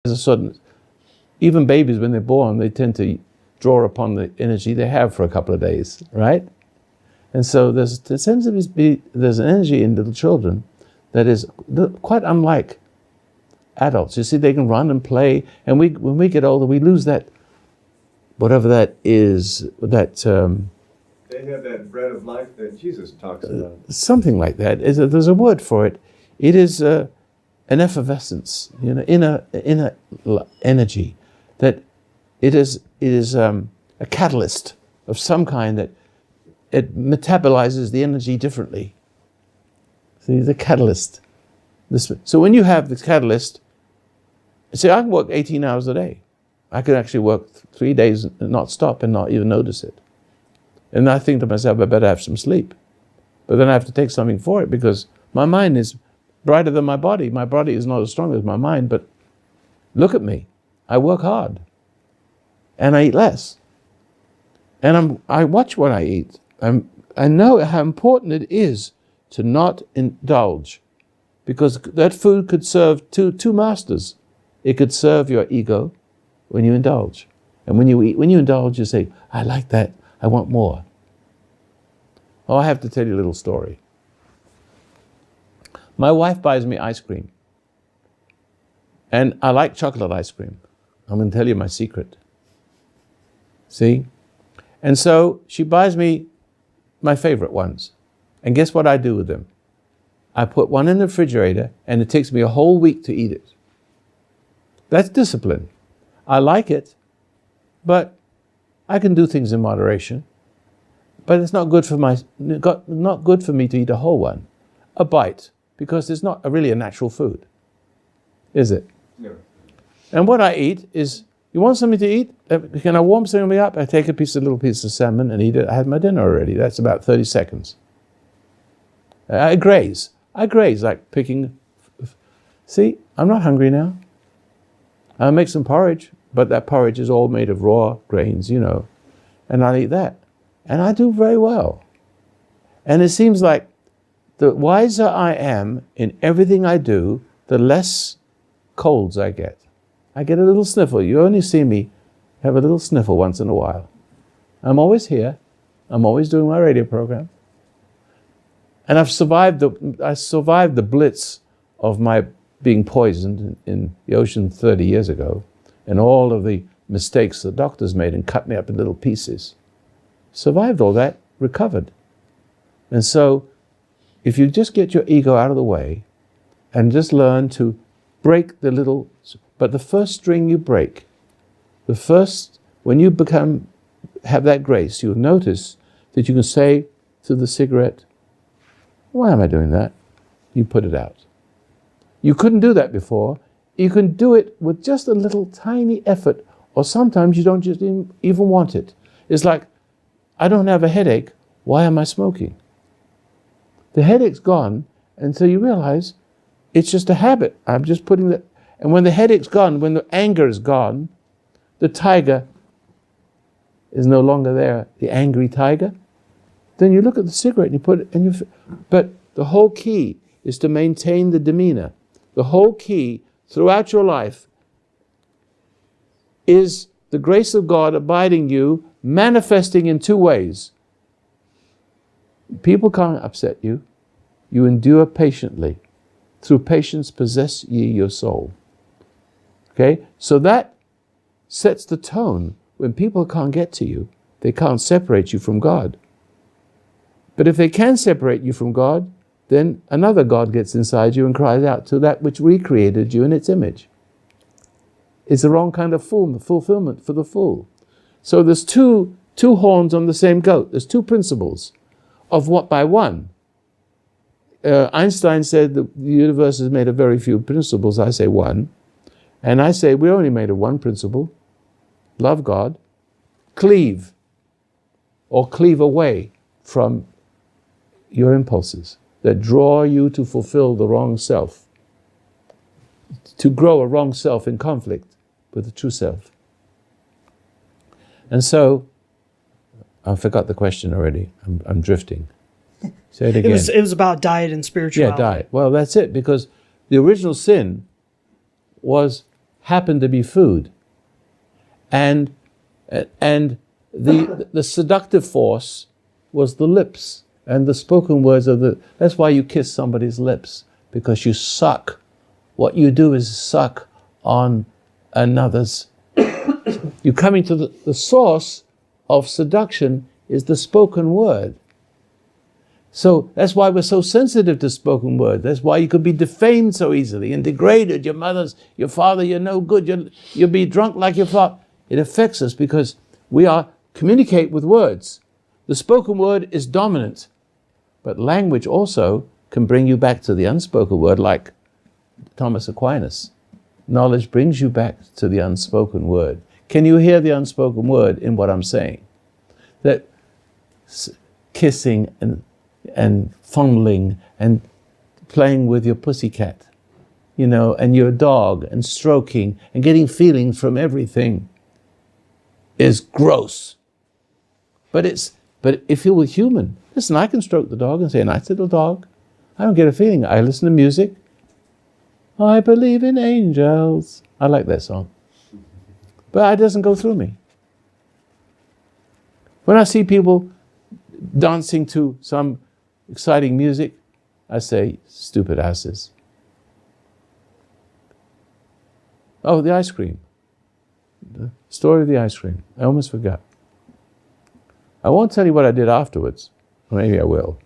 There's a certain, even babies when they're born, they tend to draw upon the energy they have for a couple of days, right? And so there's an energy in little children that is quite unlike adults. You see, they can run and play, and when we get older, we lose that, whatever that is, that... they have that bread of life that Jesus talks about. Something like that. There's a word for it. It is an effervescence, inner energy, that it is a catalyst of some kind that it metabolizes the energy differently. See, the catalyst. So when you have the catalyst, see, I can work 18 hours a day. I can actually work 3 days and not stop and not even notice it. And I think to myself, I better have some sleep. But then I have to take something for it because my mind is brighter than my body. My body is not as strong as my mind, but look at me. I work hard. And I eat less. And I watch what I eat. I know how important it is to not indulge, because that food could serve two masters. It could serve your ego when you indulge. And when you indulge, you say, I like that, I want more. Oh, I have to tell you a little story. My wife buys me ice cream. And I like chocolate ice cream. I'm going to tell you my secret. See? And so she buys me my favorite ones. And guess what I do with them? I put one in the refrigerator, and it takes me a whole week to eat it. That's discipline. I like it, but I can do things in moderation. But it's not good for me to eat a whole one, a bite, because it's not really a natural food, is it? No. And what I eat is, you want something to eat? Can I warm something up? I take a little piece of salmon and eat it. I had my dinner already. That's about 30 seconds. I graze like picking. See, I'm not hungry now. I'll make some porridge, but that porridge is all made of raw grains, and I'll eat that. And I do very well. And it seems like the wiser I am in everything I do, the less colds I get. I get a little sniffle. You only see me have a little sniffle once in a while. I'm always here. I'm always doing my radio program. And I survived the blitz of my being poisoned in the ocean 30 years ago, and all of the mistakes the doctors made and cut me up in little pieces. Survived all that, recovered. And so, if you just get your ego out of the way and just learn to break but the first string you break, when you have that grace, you'll notice that you can say to the cigarette, why am I doing that? You put it out. You couldn't do that before. You can do it with just a little tiny effort, or sometimes you don't just even want it. It's like, I don't have a headache, why am I smoking? The headache's gone, and so you realize it's just a habit. I'm just putting that. And when the headache's gone, when the anger is gone, the tiger is no longer there, the angry tiger, then you look at the cigarette and you put it, but the whole key is to maintain the demeanor. The whole key throughout your life is the grace of God abiding you, manifesting in two ways. People can't upset you. You endure patiently. Through patience possess ye your soul. Okay? So that sets the tone. When people can't get to you, they can't separate you from God. But if they can separate you from God, then another God gets inside you and cries out to that which recreated you in its image. It's the wrong kind of fulfillment for the fool. So there's two horns on the same goat. There's two principles of what by one. Einstein said the universe is made of very few principles. I say one. And I say we're only made of one principle. Love God. Cleave. Or cleave away from your impulses that draw you to fulfill the wrong self. To grow a wrong self in conflict with the true self. And so, I forgot the question already. I'm drifting. Say it again. It was about diet and spirituality. Yeah, diet. Well, that's it, because the original sin was happened to be food. And the seductive force was the lips and the spoken words of the. That's why you kiss somebody's lips, because you suck. What you do is suck on another's. You're coming to the source of seduction is the spoken word. So that's why we're so sensitive to spoken word. That's why you could be defamed so easily and degraded. Your father, you're no good. You'll be drunk like your father. It affects us because we communicate with words. The spoken word is dominant, but language also can bring you back to the unspoken word, like Thomas Aquinas. Knowledge brings you back to the unspoken word. Can you hear the unspoken word in what I'm saying? That kissing and fondling and playing with your pussycat, and your dog, and stroking and getting feelings from everything is gross. But if you were human, listen, I can stroke the dog and say, nice little dog. I don't get a feeling. I listen to music. I believe in angels. I like that song. But it doesn't go through me. When I see people dancing to some exciting music, I say, stupid asses. Oh, the ice cream. The story of the ice cream. I almost forgot. I won't tell you what I did afterwards. Or maybe I will.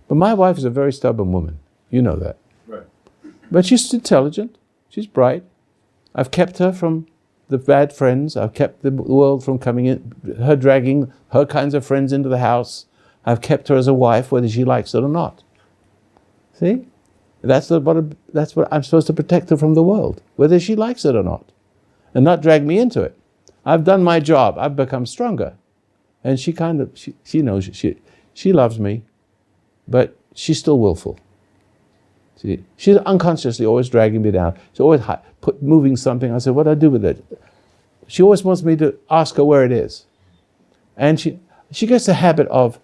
But my wife is a very stubborn woman. You know that. Right. But she's intelligent. She's bright. I've kept her from the bad friends. I've kept the world from coming in, her dragging her kinds of friends into the house. I've kept her as a wife, whether she likes it or not. See? That's what I'm supposed to protect her from the world, whether she likes it or not, and not drag me into it. I've done my job. I've become stronger. And she knows she loves me, but she's still willful. See? She's unconsciously always dragging me down. She's always moving something. I said, what do I do with it? She always wants me to ask her where it is. And she gets a habit of,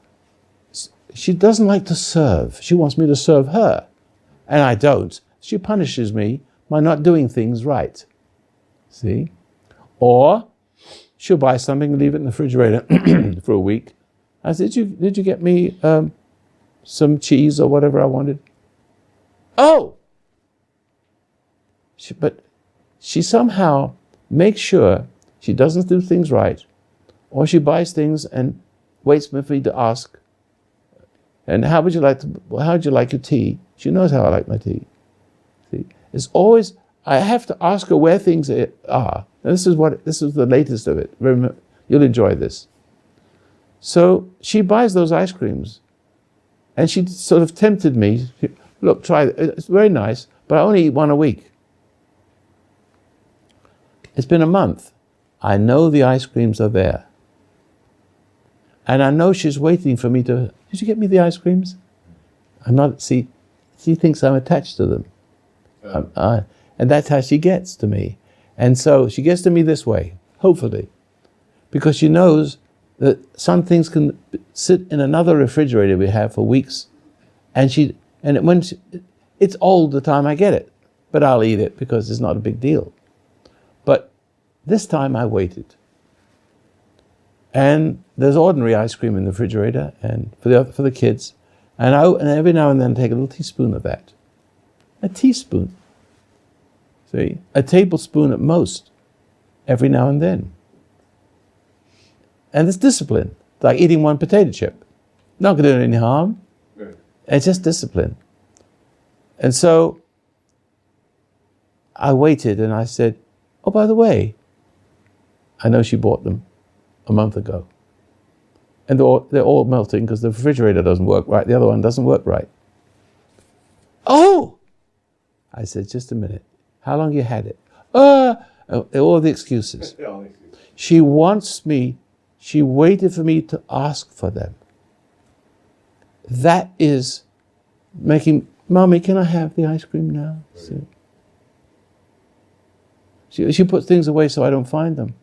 she doesn't like to serve. She wants me to serve her. And I don't. She punishes me by not doing things right. See? Or she'll buy something and leave it in the refrigerator for a week. I said, did you get me some cheese or whatever I wanted? Oh! But she somehow makes sure she doesn't do things right, or she buys things and waits for me to ask, and how would you like your tea? She knows how I like my tea. See? It's always, I have to ask her where things are. And this is the latest of it. Remember, you'll enjoy this. So she buys those ice creams, and she sort of tempted me. Look, try it. It's very nice, but I only eat one a week. It's been a month. I know the ice creams are there. And I know she's waiting for me to, did you get me the ice creams? She thinks I'm attached to them. And that's how she gets to me. And so she gets to me this way, hopefully, because she knows that some things can sit in another refrigerator we have for weeks, when it's old the time I get it, but I'll eat it because it's not a big deal. But this time I waited. And there's ordinary ice cream in the refrigerator and for the kids, and every now and then take a little teaspoon of that. A teaspoon. See? A tablespoon at most, every now and then. And it's discipline. It's like eating one potato chip. Not going to do any harm. Right. It's just discipline. And so I waited and I said, oh, by the way, I know she bought them a month ago. And they're all melting because the refrigerator doesn't work right. The other one doesn't work right. Oh! I said, just a minute. How long you had it? All the excuses. She waited for me to ask for them. That is making, Mommy, can I have the ice cream now? She puts things away so I don't find them.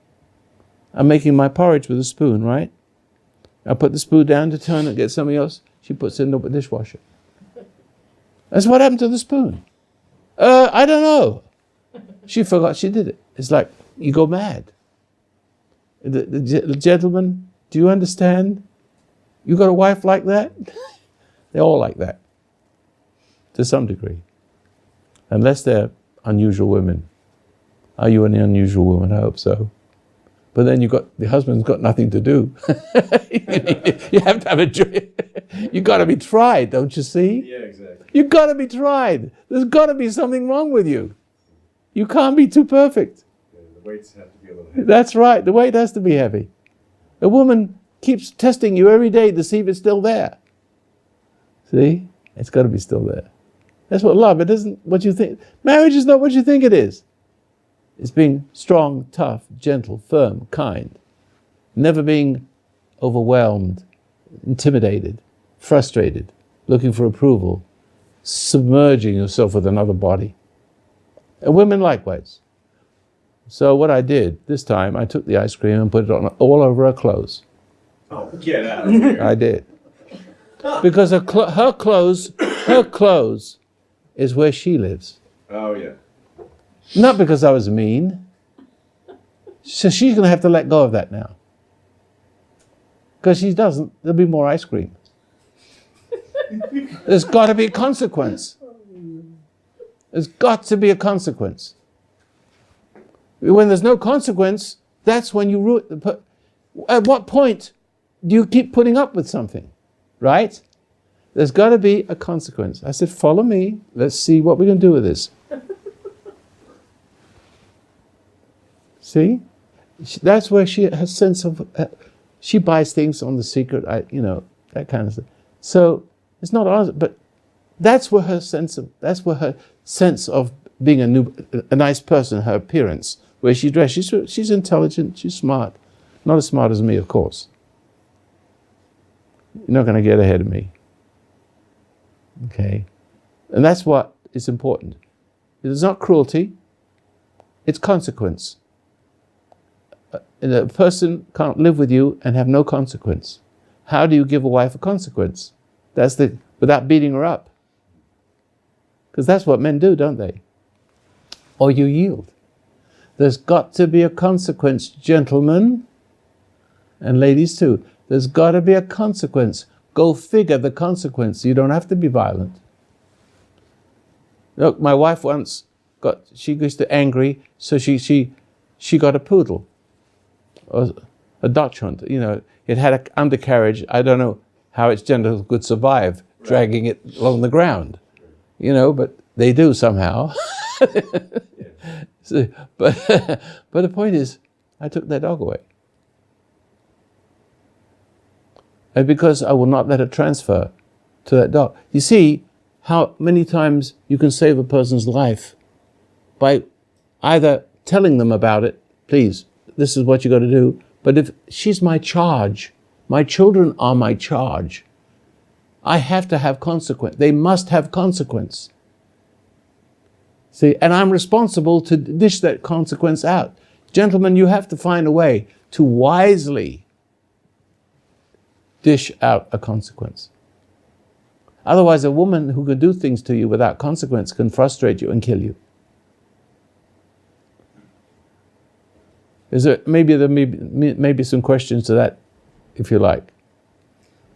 I'm making my porridge with a spoon, right? I put the spoon down to turn and get something else. She puts it in the dishwasher. That's what happened to the spoon. I don't know. She forgot she did it. It's like you go mad. The gentleman, do you understand? You got a wife like that? They're all like that, to some degree. Unless they're unusual women. Are you an unusual woman? I hope so. But then the husband's got nothing to do. You have to have a joy. You got to be tried, don't you see? Yeah, exactly. You got to be tried. There's got to be something wrong with you. You can't be too perfect. Yeah, the weights have to be a little heavy. That's right. The weight has to be heavy. A woman keeps testing you every day to see if it's still there. See? It's got to be still there. That's what love, it isn't what you think. Marriage is not what you think it is. It's being strong, tough, gentle, firm, kind. Never being overwhelmed, intimidated, frustrated, looking for approval, submerging yourself with another body. And women likewise. So what I did this time, I took the ice cream and put it on all over her clothes. Oh, get out of here. I did. Because her clothes is where she lives. Oh, yeah. Not because I was mean. So she's going to have to let go of that now. Because she doesn't, there'll be more ice cream. There's got to be a consequence. There's got to be a consequence. When there's no consequence, that's when you ruin. At what point do you keep putting up with something? Right? There's got to be a consequence. I said, follow me. Let's see what we're going to do with this. See? That's where she has sense of, she buys things on the secret, that kind of stuff. So it's not honest, but that's where her sense of being a nice person, her appearance, where she dressed. She's intelligent, she's smart. Not as smart as me, of course. You're not going to get ahead of me. Okay? And that's what is important. It's not cruelty, it's consequence. A person can't live with you and have no consequence. How do you give a wife a consequence? Without beating her up. Because that's what men do, don't they? Or you yield. There's got to be a consequence, gentlemen, and ladies too. There's got to be a consequence. Go figure the consequence. You don't have to be violent. Look, my wife once she used to angry, so she got a poodle. Or a Dachshund, it had an undercarriage. I don't know how its gender could survive dragging it along the ground, but they do somehow. So, but the point is, I took that dog away. And because I will not let it transfer to that dog. You see how many times you can save a person's life by either telling them about it, please, this is what you got to do. But if she's my charge, my children are my charge, I have to have consequence. They must have consequence. See, and I'm responsible to dish that consequence out. Gentlemen, you have to find a way to wisely dish out a consequence. Otherwise, a woman who can do things to you without consequence can frustrate you and kill you. There may be some questions to that, if you like.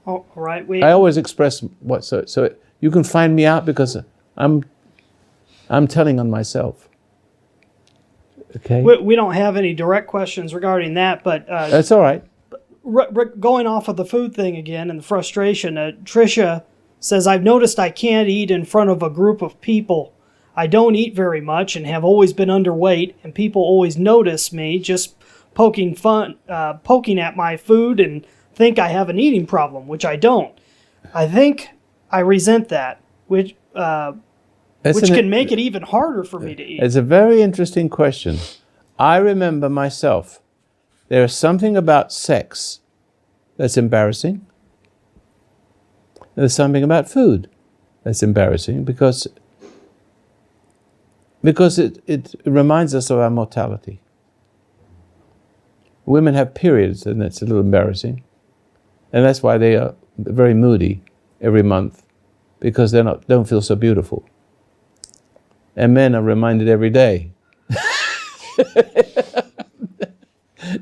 All right. I always express so you can find me out because I'm telling on myself. Okay. We don't have any direct questions regarding that, but that's all right. Going off of the food thing again and the frustration, Tricia says, I've noticed I can't eat in front of a group of people. I don't eat very much and have always been underweight, and people always notice me just poking at my food and think I have an eating problem, which I don't. I think I resent that, which can make it even harder for me to eat. It's a very interesting question. I remember myself, there is something about sex that's embarrassing. There's something about food that's embarrassing because it reminds us of our mortality. Women have periods, and it's a little embarrassing. And that's why they are very moody every month, because they don't feel so beautiful. And men are reminded every day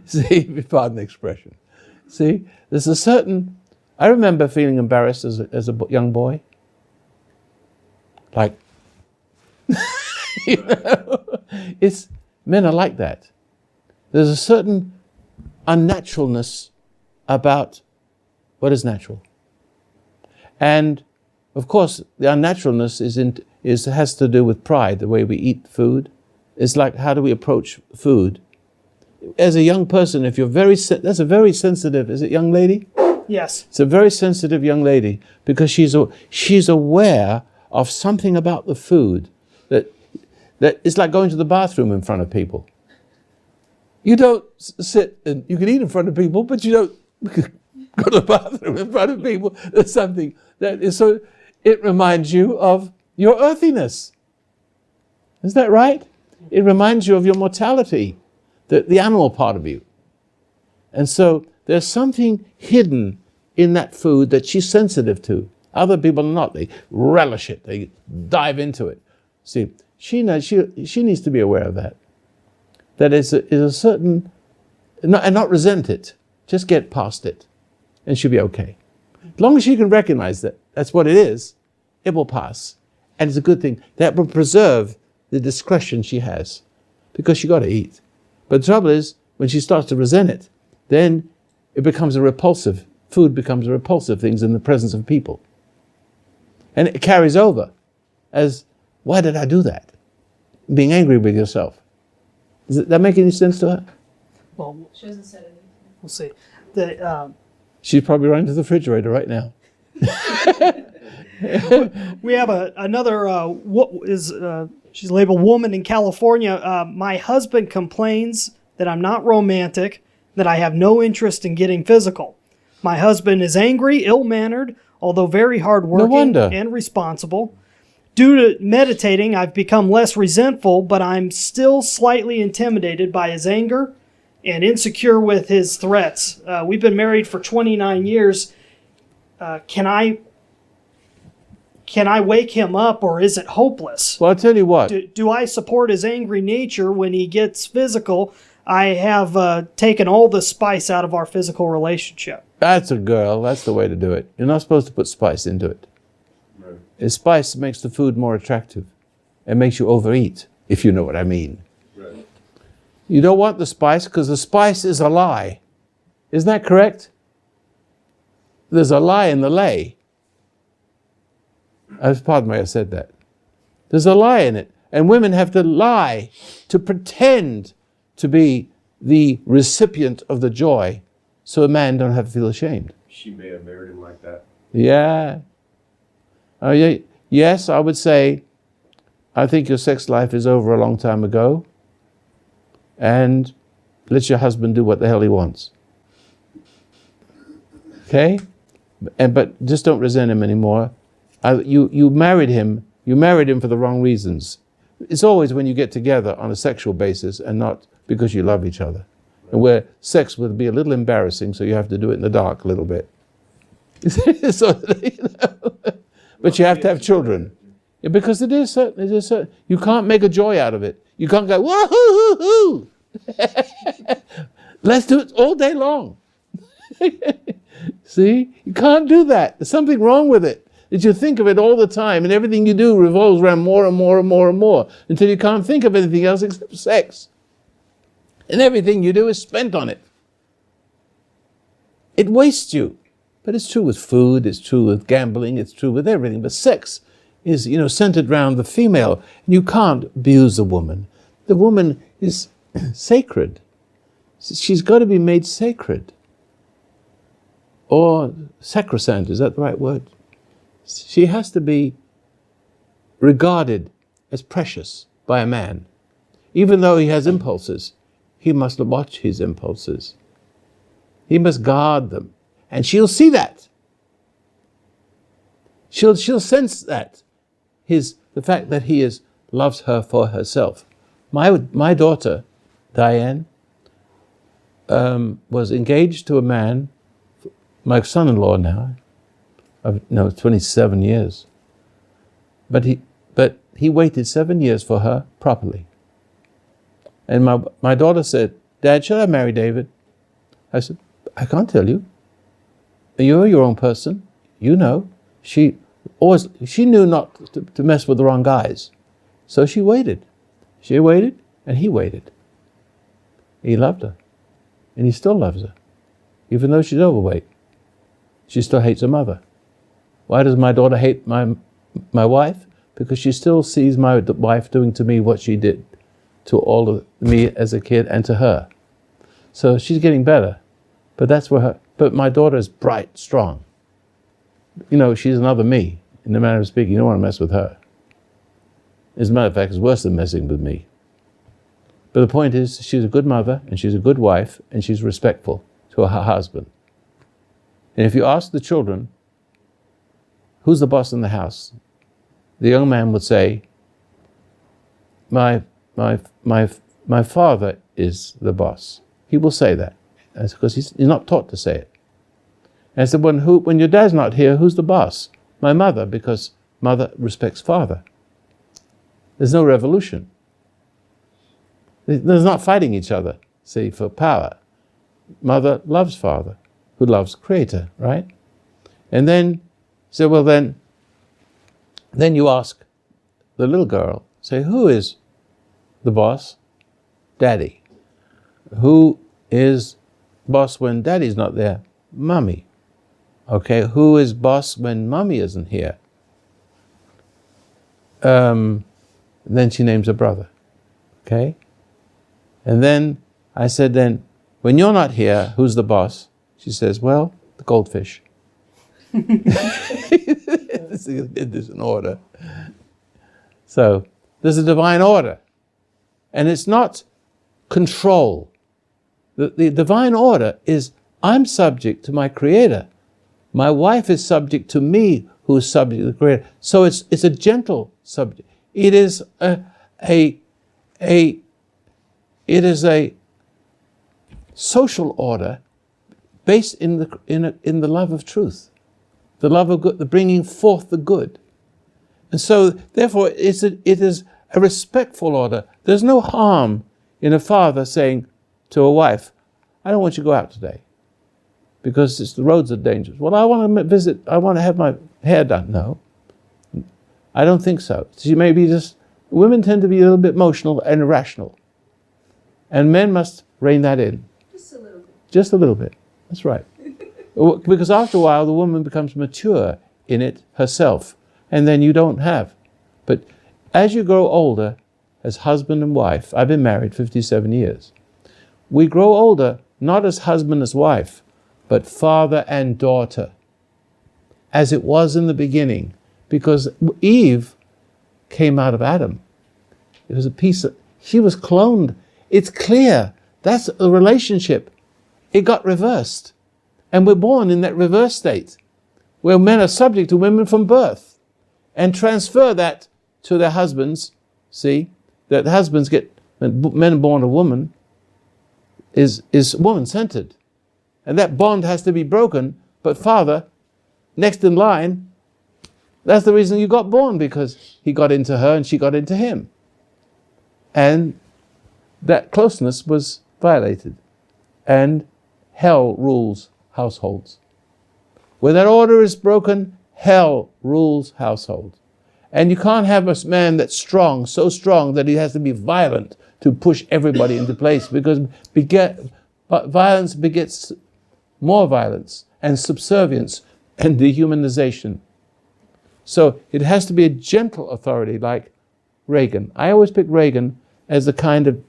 See, pardon the expression. See, there's a certain. I remember feeling embarrassed as a young boy. Like, you know, men are like that. There's a certain unnaturalness about what is natural, and of course, the unnaturalness has to do with pride. The way we eat food, it's like, how do we approach food? As a young person, if you're that's a very sensitive. Is it young lady? Yes. It's a very sensitive young lady, because she's aware of something about the food that it's like going to the bathroom in front of people. You don't sit and you can eat in front of people, but you don't go to the bathroom in front of people. There's something that is so. It reminds you of your earthiness. Is that right? It reminds you of your mortality, the animal part of you. And so there's something hidden in that food that she's sensitive to. Other people are not. They relish it. They dive into it. See, she needs to be aware of that. That is a certain, and not resent it. Just get past it, and she'll be okay. As long as she can recognize that that's what it is, it will pass. And it's a good thing. That will preserve the discretion she has, because she got to eat. But the trouble is, when she starts to resent it, then it becomes food becomes a repulsive thing in the presence of people. And it carries over as, why did I do that? Being angry with yourself. Does that make any sense to her? Well, She hasn't said anything. we'll see. She's probably running to the refrigerator right now. We have another. She's labeled woman in California. My husband complains that I'm not romantic, that I have no interest in getting physical. My husband is angry, ill-mannered, although very hardworking wonder. and responsible. Due to meditating, I've become less resentful, but I'm still slightly intimidated by his anger and insecure with his threats. We've been married for 29 years. Can I wake him up, or is it hopeless? Well, I'll tell you what. Do I support his angry nature when he gets physical? I have taken all the spice out of our physical relationship. That's a girl. That's the way to do it. You're not supposed to put spice into it. Right. Spice makes the food more attractive. It makes you overeat, if you know what I mean. Right. You don't want the spice, because the spice is a lie. Isn't that correct? There's a lie in the lay. Pardon me, I said that. There's a lie in it. And women have to lie to pretend to be the recipient of the joy, so a man don't have to feel ashamed. She may have married him like that. Yeah. Oh, yeah. Yes, I would say, I think your sex life is over a long time ago, and let your husband do what the hell he wants. Okay? But just don't resent him anymore. You married him for the wrong reasons. It's always when you get together on a sexual basis and not because you love each other. And where sex would be a little embarrassing, so you have to do it in the dark a little bit. So, but you have to have children. Yeah, because it is certain. You can't make a joy out of it. You can't go, woo-hoo-hoo-hoo. Let's do it all day long. See? You can't do that. There's something wrong with it. That you think of it all the time, and everything you do revolves around more and more and more and more, until you can't think of anything else except sex. And everything you do is spent on it. It wastes you. But it's true with food, it's true with gambling, it's true with everything. But sex is, centered around the female. And you can't abuse a woman. The woman is sacred. She's got to be made sacred. Or sacrosanct, is that the right word? She has to be regarded as precious by a man. Even though he has impulses, he must watch his impulses. He must guard them. And she'll see that. She'll sense that. The fact that he loves her for herself. My daughter, Diane, was engaged to a man, my son-in-law now, 27 years. But he waited 7 years for her properly. And my daughter said, Dad, should I marry David? I said, I can't tell you. You're your own person. You know. She knew not to mess with the wrong guys. So she waited. She waited, and he waited. He loved her. And he still loves her. Even though she's overweight. She still hates her mother. Why does my daughter hate my wife? Because she still sees my wife doing to me what she did to all of me as a kid and to her. So she's getting better. But that's where but my daughter is bright, strong. You know, she's another me. In the manner of speaking, you don't want to mess with her. As a matter of fact, it's worse than messing with me. But the point is, she's a good mother, and she's a good wife, and she's respectful to her husband. And if you ask the children, who's the boss in the house? The young man would say, my father is the boss. He will say that. That's because he's not taught to say it. And I said, when your dad's not here, who's the boss? My mother, because mother respects father. There's no revolution. There's not fighting each other, see, for power. Mother loves father, who loves creator, right? And then, so well then you ask the little girl, say, who is the boss? Daddy. Who is boss when daddy's not there? Mommy. Okay, who is boss when mommy isn't here? Then she names her brother. Okay? And then I said, then, when you're not here, who's the boss? She says, well, the goldfish. This is an order. So, there's a divine order. And it's not control. The divine order is, I'm subject to my Creator. My wife is subject to me, who is subject to the Creator. So it's a gentle subject. It is a social order based in the love of truth, the love of good, the bringing forth the good. And so, therefore, it is a respectful order. There's no harm in a father saying to a wife, I don't want you to go out today because the roads are dangerous. Well, I want to visit, I want to have my hair done. No, I don't think so. Women tend to be a little bit emotional and irrational. And men must rein that in. Just a little bit. Just a little bit. That's right. Because after a while, the woman becomes mature in it herself. And then you don't have. But as you grow older, as husband and wife, I've been married 57 years. We grow older, not as husband as wife, but father and daughter, as it was in the beginning. Because Eve came out of Adam. It was she was cloned. It's clear. That's a relationship. It got reversed. And we're born in that reverse state, where men are subject to women from birth, and transfer that to their husbands. See, that the husbands when men are born a woman, is woman-centered. And that bond has to be broken, but father, next in line, that's the reason you got born, because he got into her and she got into him. And that closeness was violated. And hell rules households. Where that order is broken, hell rules households. And you can't have a man that's strong, so strong that he has to be violent to push everybody into place, because violence begets more violence and subservience and dehumanization. So it has to be a gentle authority like Reagan. I always pick Reagan as the kind of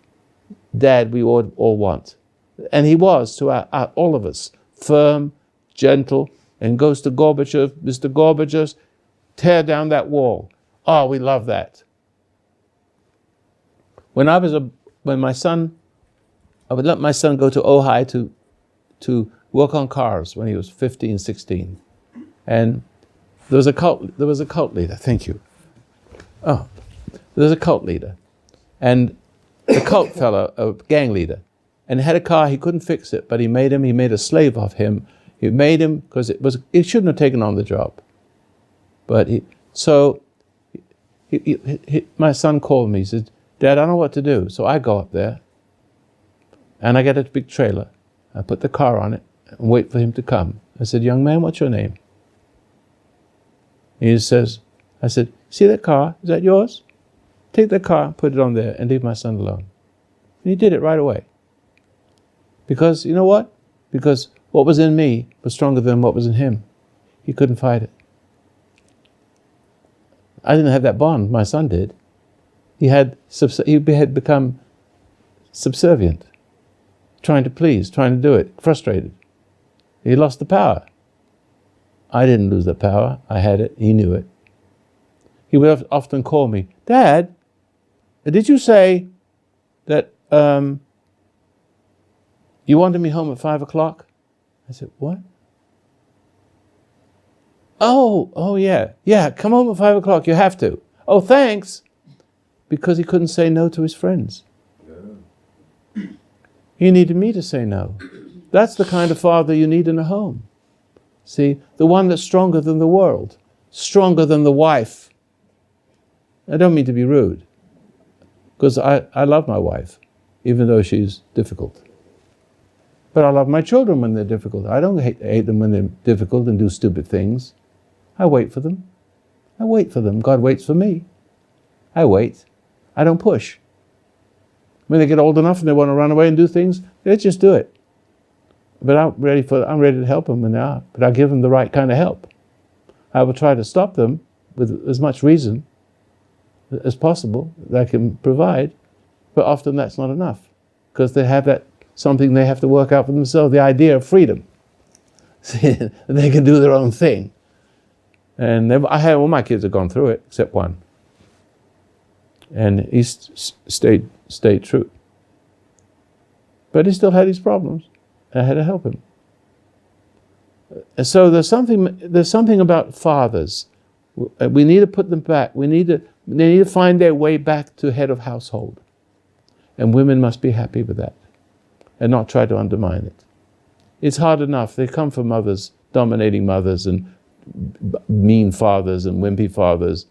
dad we all want. And he was to all of us. Firm, gentle, and goes to Gorbachev, Mr. Gorbachev, tear down that wall. Oh, we love that. When I would let my son go to Ojai to work on cars when he was 15, 16. And there was a cult leader, thank you. Oh, there was a cult leader. And the cult fellow, a gang leader, and had a car, he couldn't fix it, but he made a slave of him. He made him, because he shouldn't have taken on the job. But my son called me, he said, Dad, I don't know what to do. So I go up there, And I get a big trailer. I put the car on it and wait for him to come. I said, young man, what's your name? He says, I said, see that car? Is that yours? Take the car, put it on there, and leave my son alone. And he did it right away. Because, you know what? Because what was in me was stronger than what was in him. He couldn't fight it. I didn't have that bond. My son did. He had become subservient, trying to please, trying to do it, frustrated. He lost the power. I didn't lose the power. I had it. He knew it. He would often call me, Dad, did you say that you wanted me home at 5 o'clock? I said, what? Oh yeah. Yeah, come home at 5 o'clock. You have to. Oh, thanks. Because he couldn't say no to his friends. He needed me to say no. That's the kind of father you need in a home. See, the one that's stronger than the world, stronger than the wife. I don't mean to be rude, because I love my wife, even though she's difficult. But I love my children when they're difficult. I don't hate them when they're difficult and do stupid things. I wait for them. I wait for them. God waits for me. I wait. I don't push. When they get old enough and they want to run away and do things, they just do it. But I'm ready to help them when they are. But I give them the right kind of help. I will try to stop them with as much reason as possible that I can provide. But often that's not enough, because they have that something they have to work out for themselves, the idea of freedom. See, they can do their own thing. And all my kids have gone through it, except one. And he stayed true. But he still had his problems. I had to help him. And so there's something about fathers. We need to put them back. They need to find their way back to head of household. And women must be happy with that and not try to undermine it. It's hard enough. They come from mothers, dominating mothers and mean fathers and wimpy fathers.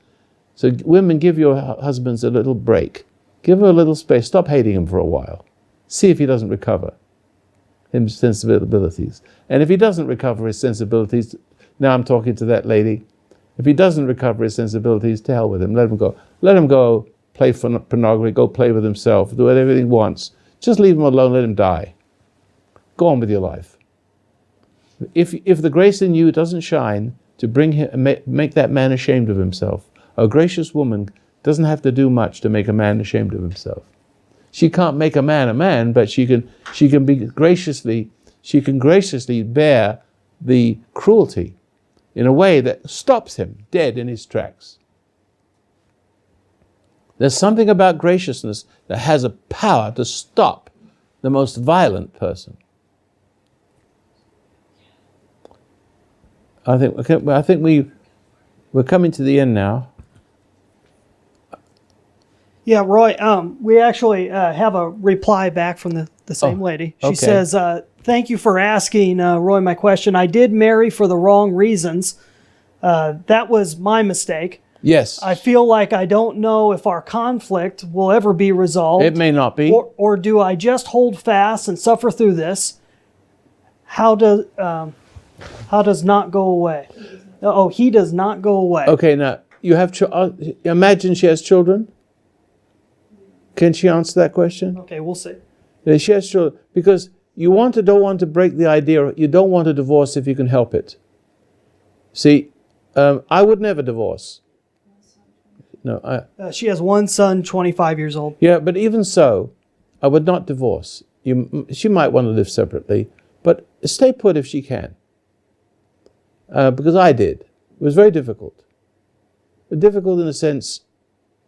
So women, give your husbands a little break. Give her a little space. Stop hating him for a while. See if he doesn't recover his sensibilities. And if he doesn't recover his sensibilities, now I'm talking to that lady, if he doesn't recover his sensibilities, to hell with him. Let him go. Let him go play pornography, go play with himself, do whatever he wants. Just leave him alone, let him die. Go on with your life. If the grace in you doesn't shine to bring him, make that man ashamed of himself, a gracious woman doesn't have to do much to make a man ashamed of himself. She can't make a man, but she can graciously bear the cruelty in a way that stops him dead in his tracks. There's something about graciousness that has a power to stop the most violent person. I think we're coming to the end now. Yeah, Roy, we actually have a reply back from the same lady. She says, thank you for asking, Roy, my question. I did marry for the wrong reasons. That was my mistake. Yes. I feel like I don't know if our conflict will ever be resolved. It may not be. Or do I just hold fast and suffer through this? How does not go away? Oh, he does not go away. Okay, now, you have imagine she has children. Can she answer that question? Okay, we'll see. She has children. Because you don't want to break the idea, you don't want a divorce if you can help it. See, I would never divorce. No, she has one son, 25 years old. Yeah, but even so, I would not divorce. She might want to live separately, but stay put if she can. Because I did. It was very difficult. Difficult in the sense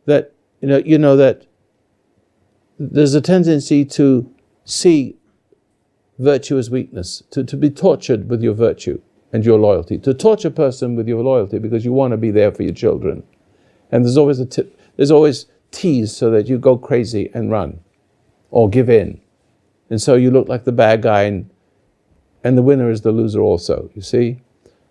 that, you know that there's a tendency to see virtue as weakness, to be tortured with your virtue and your loyalty, to torture a person with your loyalty because you want to be there for your children. And there's always tease so that you go crazy and run or give in. And so you look like the bad guy and the winner is the loser also, you see?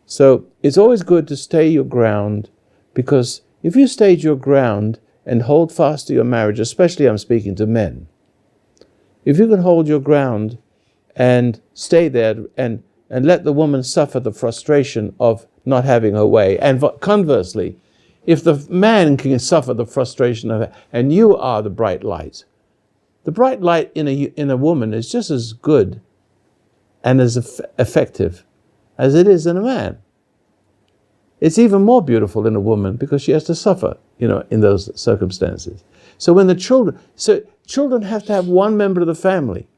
So it's always good to stay your ground, because if you stayed your ground and hold fast to your marriage, especially I'm speaking to men, if you can hold your ground and stay there and let the woman suffer the frustration of not having her way, and conversely, if the man can suffer the frustration of it, and you are the bright light in a woman is just as good and as effective as it is in a man. It's even more beautiful in a woman because she has to suffer, in those circumstances. So when children have to have one member of the family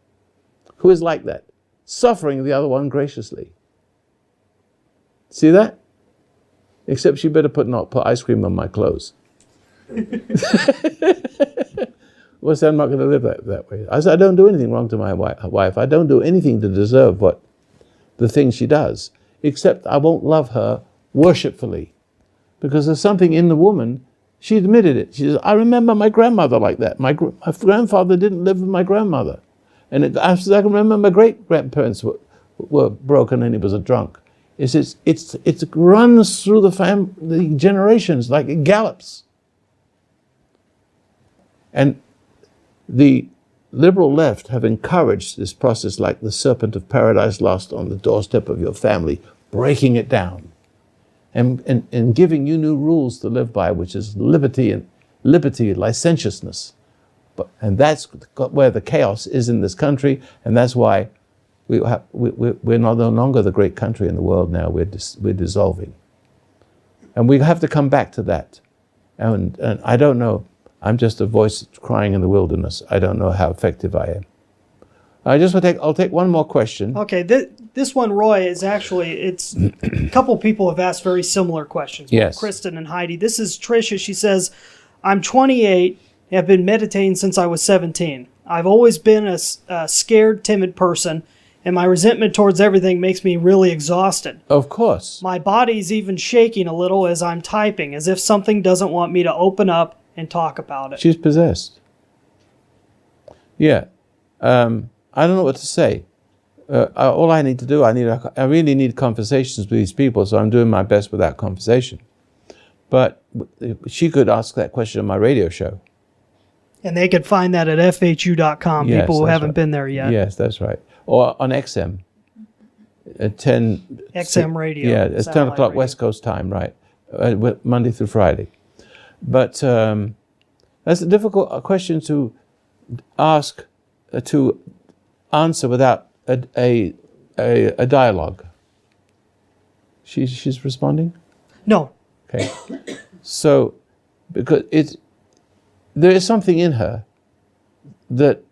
who is like that, suffering the other one graciously. See that? Except you better not put ice cream on my clothes. Well, so I'm not going to live that way. I said, I don't do anything wrong to my wife. I don't do anything to deserve the thing she does, except I won't love her worshipfully. Because there's something in the woman, she admitted it. She says, I remember my grandmother like that. My grandfather didn't live with my grandmother. And I can remember my great-grandparents were broken and he was a drunk. It runs through the generations like it gallops. And the liberal left have encouraged this process like the serpent of paradise lost on the doorstep of your family, breaking it down and giving you new rules to live by, which is liberty, licentiousness. And that's where the chaos is in this country, and that's why we're no longer the great country in the world now. We're dissolving. And we have to come back to that. And I don't know. I'm just a voice crying in the wilderness. I don't know how effective I am. I'll take one more question. Okay, this one, Roy, is actually, it's a couple people have asked very similar questions. Yes. Kristen and Heidi. This is Tricia. She says, I'm 28 and have been meditating since I was 17. I've always been a scared, timid person, and my resentment towards everything makes me really exhausted. Of course. My body's even shaking a little as I'm typing, as if something doesn't want me to open up and talk about it. She's possessed. Yeah. I don't know what to say. All I need to do, I really need conversations with these people, so I'm doing my best with that conversation. But she could ask that question on my radio show. And they could find that at FHU.com, yes, people who haven't right. been there yet. Yes, that's right. Or on XM. At 10... XM radio. Yeah, it's 10 o'clock radio. West Coast time, right. Monday through Friday. But that's a difficult question to ask, to answer without a dialogue. She's responding? No. Okay. So, because there is something in her that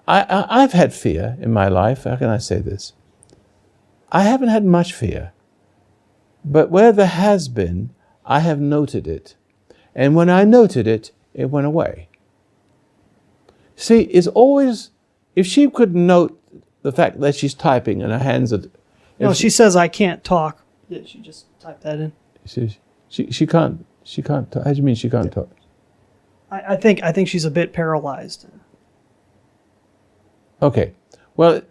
I've had fear in my life. How can I say this? I haven't had much fear, but where there has been, I have noted it. And when I noted it, it went away. See, it's always, if she could note the fact that she's typing and her hands are... No, she says I can't talk. Yeah, she just typed that in. She can't talk. How do you mean she can't talk? I think she's a bit paralyzed. Okay. Well,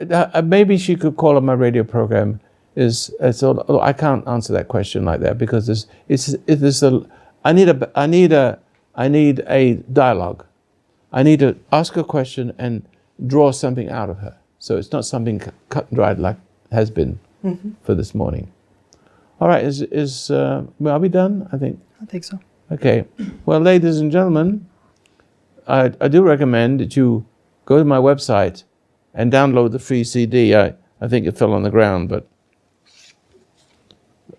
maybe she could call on my radio program. I can't answer that question like that because I need a dialogue. I need to ask a question and draw something out of her. So it's not something cut and dried like has been for this morning. All right, are we done? I think so. Okay. Well, ladies and gentlemen, I do recommend that you go to my website and download the free CD. I think it fell on the ground, but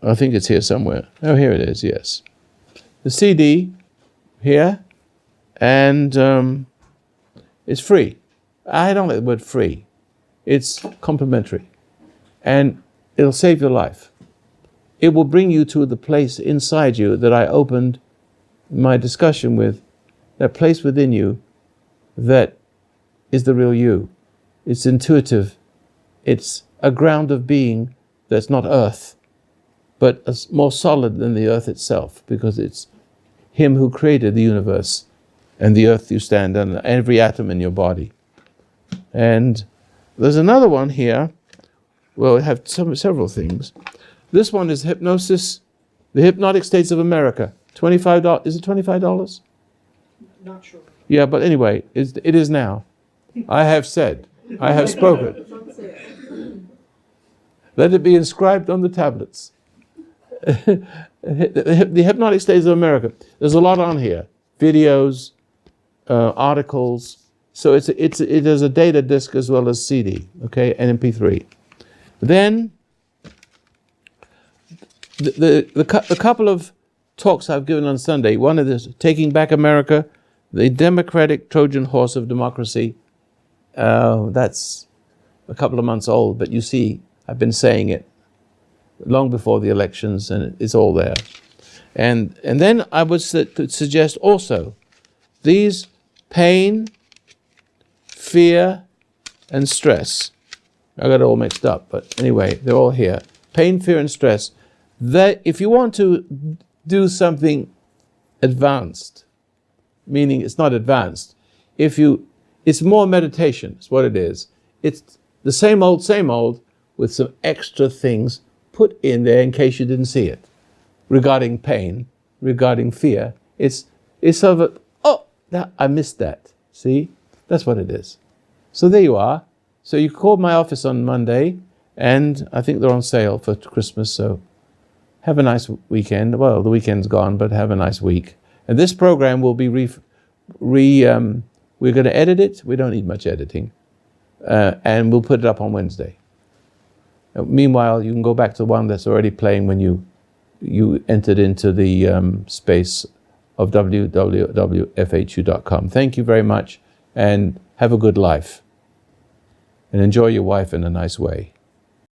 I think it's here somewhere. Oh, here it is, yes. The CD here, and it's free. I don't like the word free. It's complimentary. And it'll save your life. It will bring you to the place inside you that I opened my discussion with, that place within you that is the real you. It's intuitive. It's a ground of being that's not earth, but more solid than the earth itself, because it's Him who created the universe and the earth you stand on, every atom in your body. And there's another one here. Well, we have several things. This one is Hypnosis, the Hypnotic States of America. $25. Is it $25? Not sure. Yeah, but anyway, it is now. I have said. I have spoken. Let it be inscribed on the tablets. The hypnotic states of America. There's a lot on here. Videos, articles. So it is a data disc as well as CD, okay, and MP3. Then the couple of talks I've given on Sunday. One of this, Taking Back America, the Democratic Trojan Horse of Democracy. That's a couple of months old, but you see, I've been saying it long before the elections, and it's all there. And then I would suggest also these pain, fear, and stress. I got it all mixed up, but anyway, they're all here. Pain, fear, and stress. That if you want to do something advanced, meaning it's not advanced, it's more meditation, is what it is. It's the same old, with some extra things put in there in case you didn't see it. Regarding pain, regarding fear, it's sort of I missed that. See? That's what it is. So there you are. So you called my office on Monday, and I think they're on sale for Christmas, so have a nice weekend. Well, the weekend's gone, but have a nice week. And this program will be we're going to edit it. We don't need much editing. And we'll put it up on Wednesday. Meanwhile, you can go back to the one that's already playing when you entered into the space of www.fhu.com. Thank you very much, and have a good life. And enjoy your wife in a nice way.